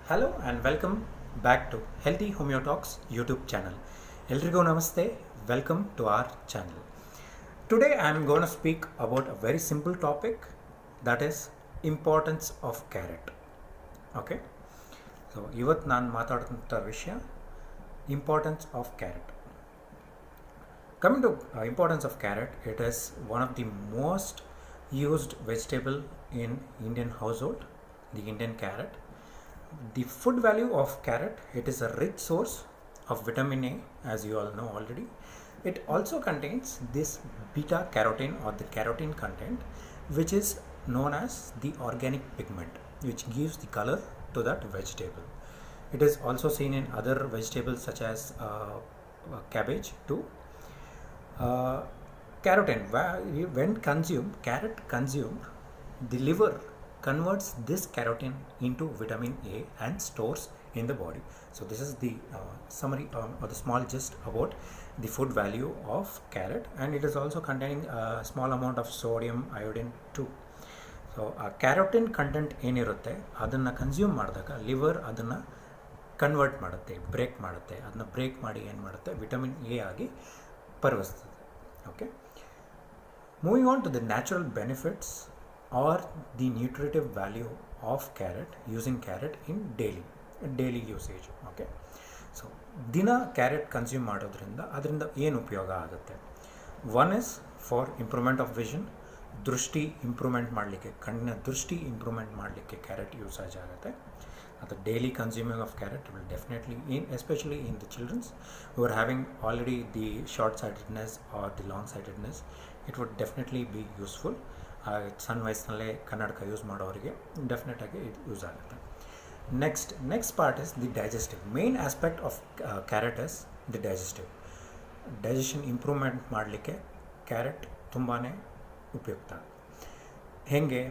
Hello and welcome back to Healthy Homeo Talks YouTube channel. Eldrigo namaste, welcome to our channel. Today I am going to speak about a very simple topic, that is importance of carrot. Okay, so ಇವತ್ತು ನಾನು ಮಾತಾಡುವಂಥ ವಿಷಯ importance of carrot. Coming to importance of carrot, it is one of the most used vegetable in Indian household, the Indian carrot. The food value of carrot, it is a rich source of vitamin A, as you all know already. It also contains this beta carotene or the carotene content, which is known as the organic pigment, which gives the color to that vegetable. It is also seen in other vegetables such as cabbage too. Carotene, when consumed, carrot consumed, the liver converts this carotene into vitamin A and stores in the body. So this is the summary or the small gist about the food value of carrot, and it is also containing a small amount of sodium, iodine too. So carotene content ಏನಿರುತ್ತೆ ಅದನ್ನು consume ಮಾಡಿದಾಗ liver ಅದನ್ನು convert ಮಾಡುತ್ತೆ, break ಮಾಡುತ್ತೆ. ಅದನ್ನು break ಮಾಡಿ ಏನು ಮಾಡುತ್ತೆ, ವಿಟಮಿನ್ ಎ ಆಗಿ ಪರಿವರ್ತಿಸ್ತದೆ. Okay, moving on to the natural benefits or the nutritive value of carrot, using carrot in daily usage. Okay, so ದಿನ ಕ್ಯಾರೆಟ್ ಕನ್ಸ್ಯೂಮ್ ಮಾಡೋದ್ರಿಂದ ಅದರಿಂದ ಏನು ಉಪಯೋಗ ಆಗುತ್ತೆ? One is for improvement of vision, ದೃಷ್ಟಿ ಇಂಪ್ರೂವ್ಮೆಂಟ್ ಮಾಡಲಿಕ್ಕೆ, ಕಣ್ಣಿನ ದೃಷ್ಟಿ ಇಂಪ್ರೂವ್ಮೆಂಟ್ ಮಾಡಲಿಕ್ಕೆ ಕ್ಯಾರೆಟ್ ಯೂಸೇಜ್ ಆಗುತ್ತೆ. ಅದು daily consuming of carrot will definitely especially in the childrens who are having already the short sightedness or the long sightedness, it would definitely be useful. ಸಣ್ಣ ವಯಸ್ಸಿನಲ್ಲೇ ಕನ್ನಡಕ ಯೂಸ್ ಮಾಡೋರಿಗೆ ಡೆಫಿನೆಟಾಗಿ ಇದು ಯೂಸ್ ಆಗುತ್ತೆ. Next part is the digestive. Main aspect of carrot is the digestive. Digestion improvement ಮಾಡಲಿಕ್ಕೆ carrot ತುಂಬಾ ಉಪಯುಕ್ತ. ಹೇಗೆ?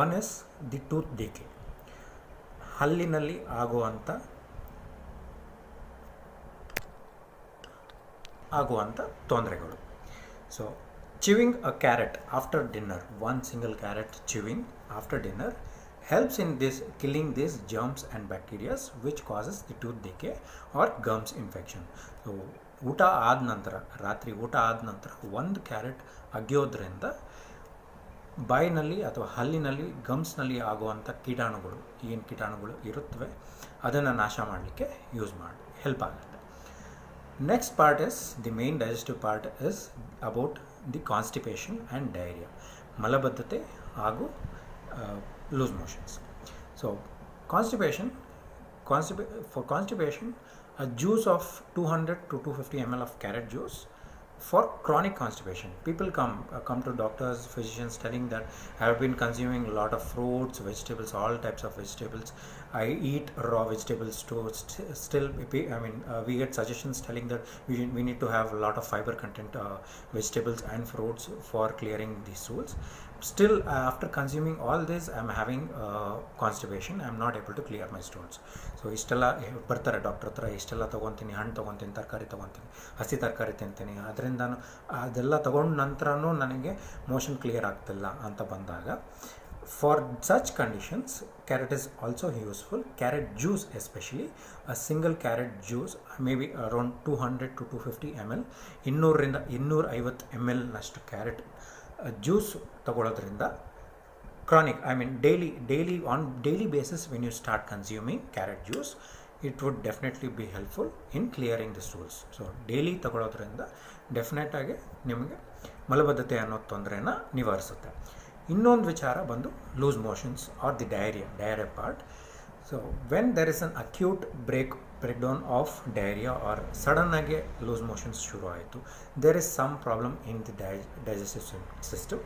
One is the tooth decay, ಹಲ್ಲಿನಲ್ಲಿ ಆಗುವಂಥ ತೊಂದರೆಗಳು. So chewing a carrot after dinner, one single carrot chewing after dinner helps in this killing these germs and bacteria which causes the tooth decay or gums infection. So ಊಟ ಆದ ನಂತರ, ರಾತ್ರಿ ಊಟ ಆದ ನಂತರ ಒಂದು ಕ್ಯಾರೆಟ್ ಅಗಿಯೋದ್ರಿಂದ ಬಾಯಿನಲ್ಲಿ ಅಥವಾ ಹಲ್ಲಿನಲ್ಲಿ ಗಮ್ಸ್ನಲ್ಲಿ ಆಗುವಂಥ ಕೀಟಾಣುಗಳು, ಏನು ಕೀಟಾಣುಗಳು ಇರುತ್ತವೆ ಅದನ್ನು ನಾಶ ಮಾಡಲಿಕ್ಕೆ ಹೆಲ್ಪ್ ಆಗುತ್ತೆ. Next part is the main digestive part is about the constipation and diarrhea, malabadhate ಹಾಗೂ loose motions. So for constipation, a juice of 200 to 250 ml of carrot juice. For chronic constipation, people come to doctors, physicians telling that I have been consuming a lot of fruits, vegetables, all types of vegetables. I eat raw vegetables too. Still, we get suggestions telling that we need to have a lot of fiber content vegetables and fruits for clearing the stools. Still, after consuming all this, I am having constipation. I am not able to clear my stools. So ಇಷ್ಟೆಲ್ಲ ಬರ್ತಾರೆ doctor ಹತ್ರ, ಇಷ್ಟೆಲ್ಲ ತೊಗೊತೀನಿ, ಹಣ್ಣು ತೊಗೊತೀನಿ, ತರಕಾರಿ ತೊಗೊತೀನಿ, ಹಸಿ ತರಕಾರಿ ತಿಂತೀನಿ, ಅದರಿಂದ ಅದೆಲ್ಲ ತೊಗೊಂಡ ನಂತರನೂ ನನಗೆ ಮೋಷನ್ ಕ್ಲಿಯರ್ ಆಗ್ತಿಲ್ಲ ಅಂತ ಬಂದಾಗ, for such conditions carrot is also useful. Carrot juice, especially a single carrot juice, maybe around 200 to 250 ml, 200ರಿಂದ 250 ml ನಷ್ಟು ಕ್ಯಾರೆಟ್ ಜ್ಯೂಸ್ ತಗೊಳ್ಳೋದ್ರಿಂದ chronic, daily basis, when you start consuming carrot juice, it would definitely be helpful in clearing the stools. So daily ತಗೊಳ್ಳೋದ್ರಿಂದ definite ಆಗಿ ನಿಮಗೆ ಮಲಬದ್ಧತೆ ಅನ್ನೋ ತೊಂದರೆನ ನಿವಾರಿಸುತ್ತೆ. ಇನ್ನೊಂದು ವಿಚಾರ ಬಂದು loose motions or the diarrhoea part. So when there is an acute breakdown of diarrhoea or sudden ಆಗಿ ಲೂಸ್ ಮೋಷನ್ಸ್ ಶುರು ಆಯಿತು, there is some problem in the digestive system.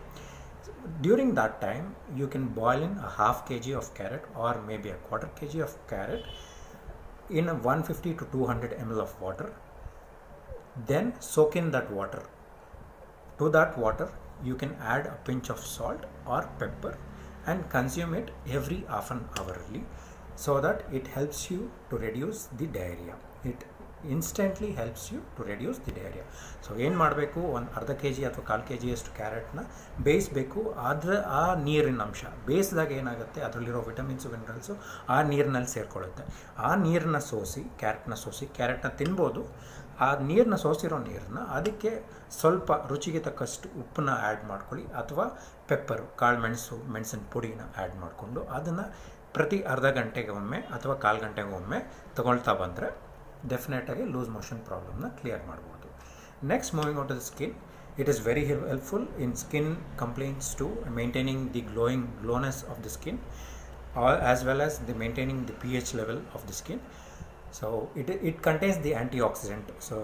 During that time, you can boil in a half kg of carrot or maybe a quarter kg of carrot in a 150 to 200 ml of water. Then soak in that water. To that water, you can add a pinch of salt or pepper and consume it every half an hourly, so that it helps you to reduce the diarrhea. It instantly helps you to reduce the diarrhea. So ಏನು ಮಾಡಬೇಕು, ಒಂದು ಅರ್ಧ K G ಅಥವಾ ಕಾಲು K ಜಿಯಷ್ಟು ಕ್ಯಾರೆಟ್ನ ಬೇಯಿಸಬೇಕು. ಆದರೆ ಆ ನೀರಿನ ಅಂಶ ಬೇಯಿಸಿದಾಗ ಏನಾಗುತ್ತೆ, ಅದರಲ್ಲಿರೋ ವಿಟಮಿನ್ಸು ಮಿನರಲ್ಸು ಆ ನೀರಿನಲ್ಲಿ ಸೇರಿಕೊಳ್ಳುತ್ತೆ. ಆ ನೀರನ್ನ ಸೋಸಿ ಕ್ಯಾರೆಟ್ನ ತಿನ್ಬೋದು. ಆ ನೀರನ್ನ ಸೋಸಿರೋ ನೀರನ್ನ ಅದಕ್ಕೆ ಸ್ವಲ್ಪ ರುಚಿಗೆ ತಕ್ಕಷ್ಟು ಉಪ್ಪನ್ನ ಆ್ಯಡ್ ಮಾಡ್ಕೊಳ್ಳಿ, ಅಥವಾ ಪೆಪ್ಪರು ಮೆಣಸಿನ ಪುಡಿನ ಆ್ಯಡ್ ಮಾಡಿಕೊಂಡು ಅದನ್ನು ಪ್ರತಿ ಅರ್ಧ ಗಂಟೆಗೆ ಒಮ್ಮೆ ಅಥವಾ ಕಾಲು ಗಂಟೆಗೆ ಒಮ್ಮೆ ತಗೊಳ್ತಾ ಬಂದರೆ ಡೆಫಿನೆಟಾಗಿ ಲೂಸ್ ಮೋಷನ್ ಪ್ರಾಬ್ಲಮ್ನ ಕ್ಲಿಯರ್ ಮಾಡ್ಬೋದು. Next, moving out to the skin, it is very helpful in skin complaints too, maintaining the glowness of the skin, as well as the maintaining the pH level of the skin. So it contains the antioxidant. So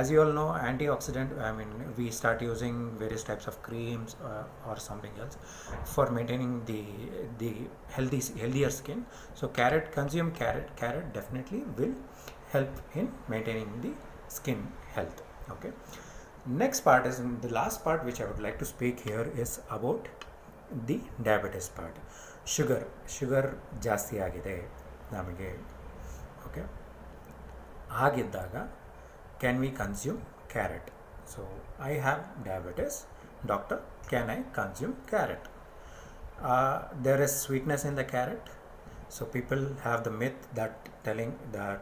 as you all know, antioxidant, I mean, we start using various types of creams or something else for maintaining the healthier skin. So consume carrot definitely will help in maintaining the skin health. Okay, next part is the last part which I would like to speak here is about the diabetes part. sugar ಜಾಸ್ತಿ ಆಗಿದೆ ನಮಗೆ. Okay, ಆಗಿದ್ದಾಗ can we consume carrot? So I have diabetes, doctor, can I consume carrot? There is sweetness in the carrot, so people have the myth that telling that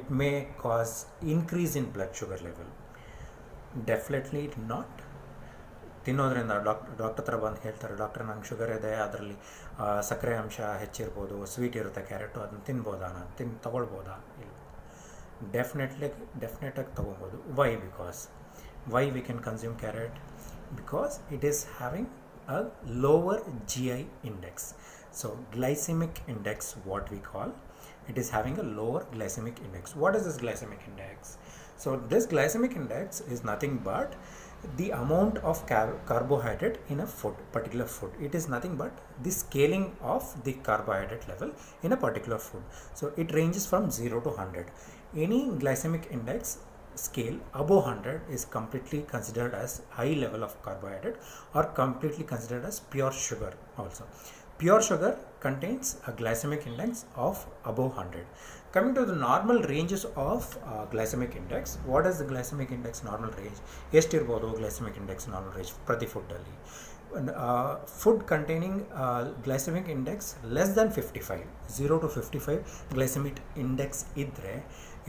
it may cause increase in blood sugar level. Definitely not. ತಿನ್ನೋದ್ರಿಂದ doctor ಹತ್ರ ಬಂದು ಹೇಳ್ತಾರೆ, doctor ನಂಗೆ sugar ಇದೆ, ಅದರಲ್ಲಿ ಸಕ್ಕರೆ ಅಂಶ ಹೆಚ್ಚಿರ್ಬೋದು, sweet ಇರುತ್ತೆ ಕ್ಯಾರೆಟು, ಅದನ್ನು ತಿನ್ಬೋದಾ, ನಾನು ತೊಗೊಳ್ಬೋದಾ? ಇಲ್ಲ, ಡೆಫಿನೆಟಾಗಿ ತೊಗೊಬೋದು. Why we can consume carrot? Because it is having a lower GI index. So glycemic index, what we call, it is having a lower glycemic index. What is this glycemic index? So this glycemic index is nothing but the amount of carbohydrate in a particular food. It is nothing but the scaling of the carbohydrate level in a particular food. So it ranges from 0 to 100. Any glycemic index scale above 100 is completely considered as high level of carbohydrate, or completely considered as pure sugar also. Pure sugar contains a glycemic index of above 100. Coming to the normal ranges of glycemic index, what is the glycemic index normal range? ಎಷ್ಟಿರ್ಬೋದು glycemic index normal range ಪ್ರತಿ ಫುಡ್ಡಲ್ಲಿ? Food containing glycemic index less than 55, 0 to 55 glycemic index idre,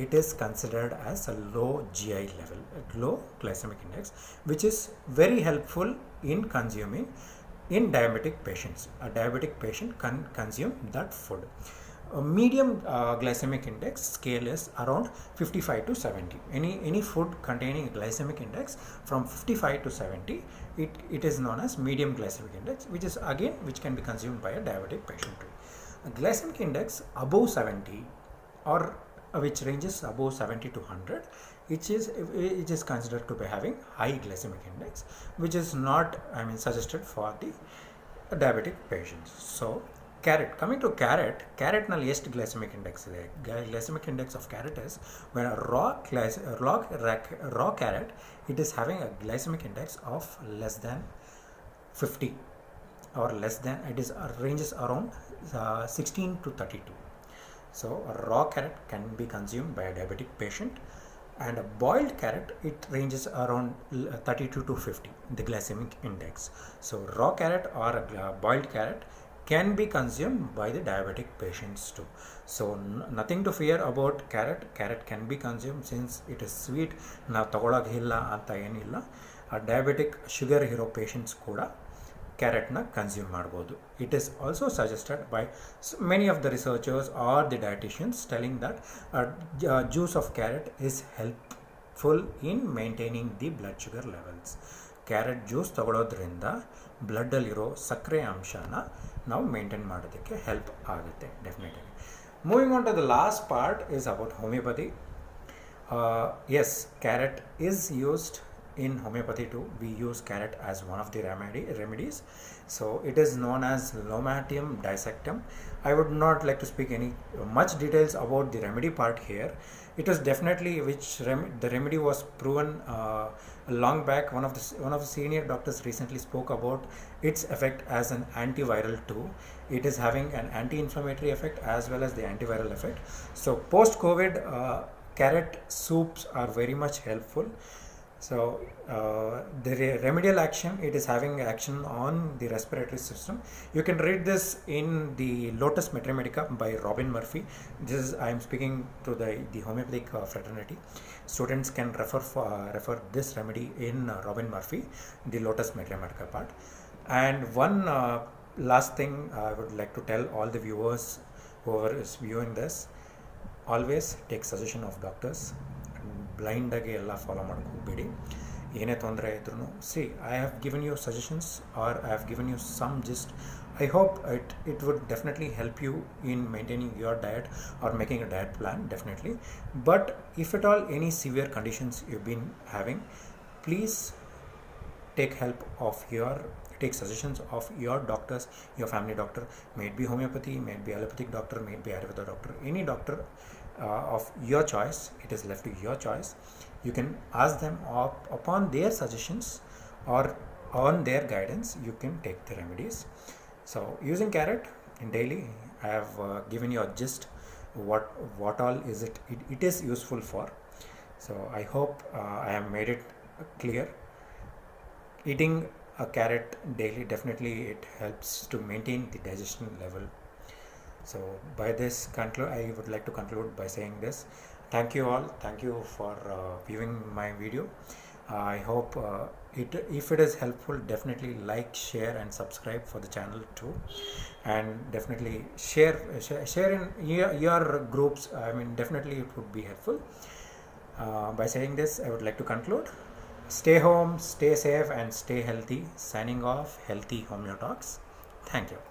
it is considered as a low GI level, low glycemic index, which is very helpful in consuming in diabetic patients. A diabetic patient can consume that food. A medium glycemic index scale is around 55 to 70. Any food containing a glycemic index from 55 to 70, it is known as medium glycemic index, which can be consumed by a diabetic patient too. A glycemic index above 70, or which ranges above 70 to 100, it is considered to be having high glycemic index, which is not, I mean, suggested for the diabetic patients. So coming to carrot ನಲ್ಲಿ ಎಷ್ಟು glycemic index ಇದೆ? Glycemic index of carrot is, when a raw carrot, it is having a glycemic index of less than 50, or less than, it is ranges around 16 to 32. So a raw carrot can be consumed by a diabetic patient, and a boiled carrot, it ranges around 32 to 50, the glycemic index. So raw carrot or a boiled carrot can be consumed by the diabetic patients too. So nothing to fear about carrot can be consumed, since it is sweet. ನಾವು ತಗೊಳ್ಳೋದಿಲ್ಲ ಅಂತ ಏನಿಲ್ಲ. ಆ diabetic sugar ಇರೋ patients ಕೂಡ ಕ್ಯಾರೆಟ್ನ consume ಮಾಡ್ಬೋದು. It is also suggested by many of the researchers or the dietitians, telling that juice of carrot is helpful in maintaining the blood sugar levels. Carrot juice ತಗೊಳ್ಳೋದ್ರಿಂದ ಬ್ಲಡ್ಡಲ್ಲಿರೋ ಸಕ್ಕರೆ ಅಂಶನ ನಾವು maintain ಮಾಡೋದಕ್ಕೆ help ಆಗುತ್ತೆ ಡೆಫಿನೆಟಾಗಿ. Moving on to the last part is about homeopathy. Yes, carrot is used in homeopathy too. We use carrot as one of the remedies. So it is known as Lomatium dissectum. I would not like to speak much details about the remedy part here. It was definitely the remedy was proven long back. One of the senior doctors recently spoke about its effect as an antiviral too. It is having an anti-inflammatory effect as well as the antiviral effect. So post-COVID, carrot soups are very much helpful. So the remedial action, it is having action on the respiratory system. You can read this in the Lotus Metromedica by Robin Murphy. This is, I am speaking to the homeopathic fraternity. Students can refer this remedy in Robin Murphy, the Lotus Metromedica part. And one last thing I would like to tell all the viewers, whoever is viewing this, always take suggestion of doctors. Blind ಆಗಿ ಎಲ್ಲ follow ಮಾಡೋಕೆ ಹೋಗಬೇಡಿ. ಏನೇ ತೊಂದರೆ ಇದ್ರೂ see, I have given you suggestions or I have given you some gist. I hope it would definitely help you in maintaining your diet or making a diet plan, definitely. But if at all any severe conditions you've been having, please take suggestions of your doctors, your family doctor. May it be homeopathy, may it be allopathic doctor, may it be Ayurveda doctor, any doctor of your choice. It is left to your choice. You can ask them upon their suggestions or on their guidance, you can take the remedies. So using carrot in daily, I have given you a gist what all is it is useful for. So I hope I have made it clear. Eating a carrot daily, definitely it helps to maintain the digestion level. So by this I would like to conclude by saying this. Thank you all. Thank you for viewing my video. I hope if it is helpful, definitely like, share and subscribe for the channel too, and definitely share in your groups. I mean, definitely it would be helpful. By saying this, I would like to conclude. Stay home, stay safe and stay healthy. Signing off, Healthy Homeo Talks. Thank you.